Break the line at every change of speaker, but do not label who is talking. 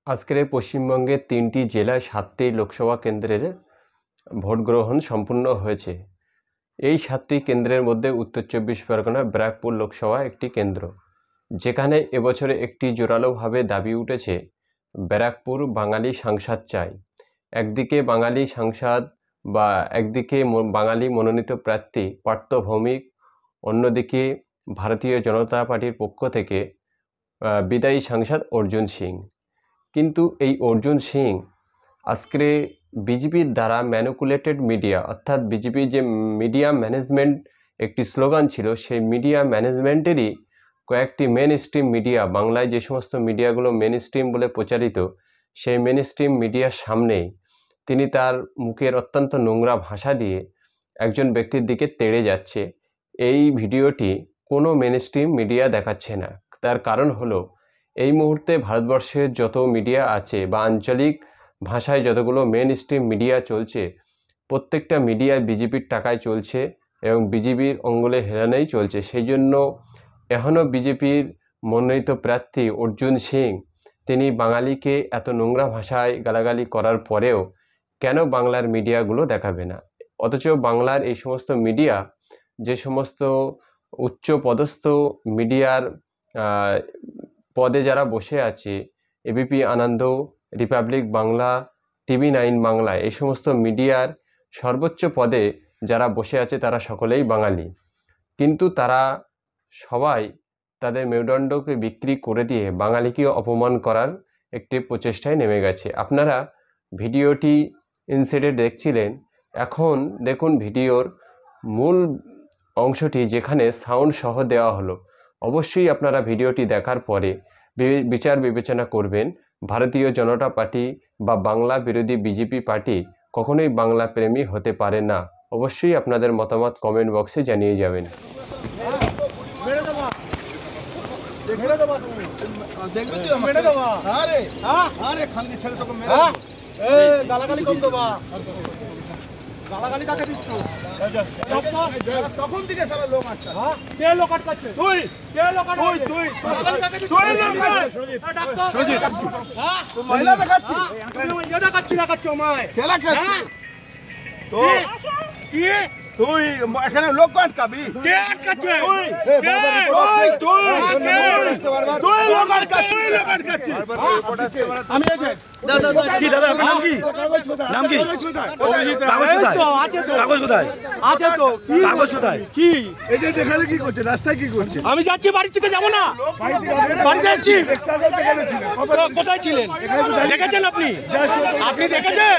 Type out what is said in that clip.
আজকের পশ্চিমবঙ্গের ৩টি জেলায় ৭টি লোকসভা কেন্দ্রের ভোট গ্রহণ সম্পূর্ণ হয়েছে। এই ৭টি কেন্দ্রের মধ্যে উত্তর চব্বিশ পরগনা ব্যারাকপুর লোকসভা একটি কেন্দ্র, যেখানে এবছরে একটি জোরালোভাবে দাবি উঠেছে ব্যারাকপুর বাঙালি সাংসদ চাই। একদিকে বাঙালি সাংসদ বা একদিকে বাঙালি মনোনীত প্রার্থী পার্থ ভৌমিক, অন্যদিকে ভারতীয় জনতা পার্টির পক্ষ থেকে বিদায়ী সাংসদ অর্জুন সিং। কিন্তু এই অর্জুন সিং আজকে বিজেপির দ্বারা ম্যানিপুলেটেড মিডিয়া, অর্থাৎ বিজেপির যে মিডিয়া ম্যানেজমেন্ট একটি স্লোগান ছিল, সেই মিডিয়া ম্যানেজমেন্টেরই কয়েকটি মেন স্ট্রিম মিডিয়া, বাংলায় যে সমস্ত মিডিয়াগুলো মেন স্ট্রিম বলে প্রচারিত, সেই মেন স্ট্রিম মিডিয়ার সামনেই তিনি তার মুখের অত্যন্ত নোংরা ভাষা দিয়ে একজন ব্যক্তির দিকে তেড়ে যাচ্ছে। এই ভিডিওটি কোনো মেন স্ট্রিম মিডিয়া দেখাচ্ছে না। তার কারণ হলো, এই মুহূর্তে ভারতবর্ষের যত মিডিয়া আছে বা আঞ্চলিক ভাষায় যতগুলো মেন স্ট্রিম মিডিয়া চলছে, প্রত্যেকটা মিডিয়া বিজেপির টাকায় চলছে এবং বিজেপির অঙ্গলে হেলানেই চলছে। সেই জন্য এখনও বিজেপির মনোনীত প্রার্থী অর্জুন সিং তিনি বাঙালিকে এত নোংরা ভাষায় গালাগালি করার পরেও কেন বাংলার মিডিয়াগুলো দেখাবে না? অথচ বাংলার এই সমস্ত মিডিয়া, যে সমস্ত উচ্চ পদস্থ মিডিয়ার পদে যারা বসে আছে, এবিপি আনন্দ, রিপাবলিক বাংলা, TV9 বাংলা, এই সমস্ত মিডিয়ার সর্বোচ্চ পদে যারা বসে আছে তারা সকলেই বাঙালি। কিন্তু তারা সবাই তাদের মেরুদণ্ডকে বিক্রি করে দিয়ে বাঙালিকে অপমান করার একটি প্রচেষ্টায় নেমে গেছে। আপনারা ভিডিওটি ইনসাইডে দেখছিলেন, এখন দেখুন ভিডিওর মূল অংশটি, যেখানে সাউন্ড সহ দেওয়া হলো। অবশ্যই আপনারা ভিডিওটি দেখার পরে বিচার বিবেচনা করবেন। ভারতীয় জনতা পার্টি বা বাংলা বিরোধী বিজেপি পার্টি কখনোই বাংলা প্রেমী হতে পারে না। অবশ্যই আপনাদের মতামত কমেন্ট বক্সে জানিয়ে যাবেন।
গালাগালি কাকে দিচ্ছ? তখন থেকে সারা লোক আটকা। কে লোক আটকাচ্ছে? তুই। কে লোক আটকাচ্ছে? তুই। গালাগালি কাকে দিচ্ছ? তুই লোক আটকাচ্ছে। ডাক্তার সুজিত। হ্যাঁ? তুই মহিলা দেখাচ্ছি। তুমি আমার ইয়া দেখাচ্ছ আমায়। কে দেখাচ্ছি? তো কি? তুই এখানে লোক আটকাবি? কে আটকাচ্ছে? তুই। কে? তুই। তুই লোক আটকাচ্ছিস। তুই লোক আটকাচ্ছিস। আমি এই যে
কি দাদা, আপনার নাম কি? নাম কি? কাগজ কোথায়? কাগজ কোথায়?
আছে তো।
কাগজ কোথায়?
কি
এটা দেখালে কি করছে? রাস্তায় কি করছে?
আমি যাচ্ছি, বাড়ি থেকে যাবো না, বাড়িতে যাচ্ছি। কোথায় ছিলেন? দেখেছেন আপনি? আপনি দেখেছেন?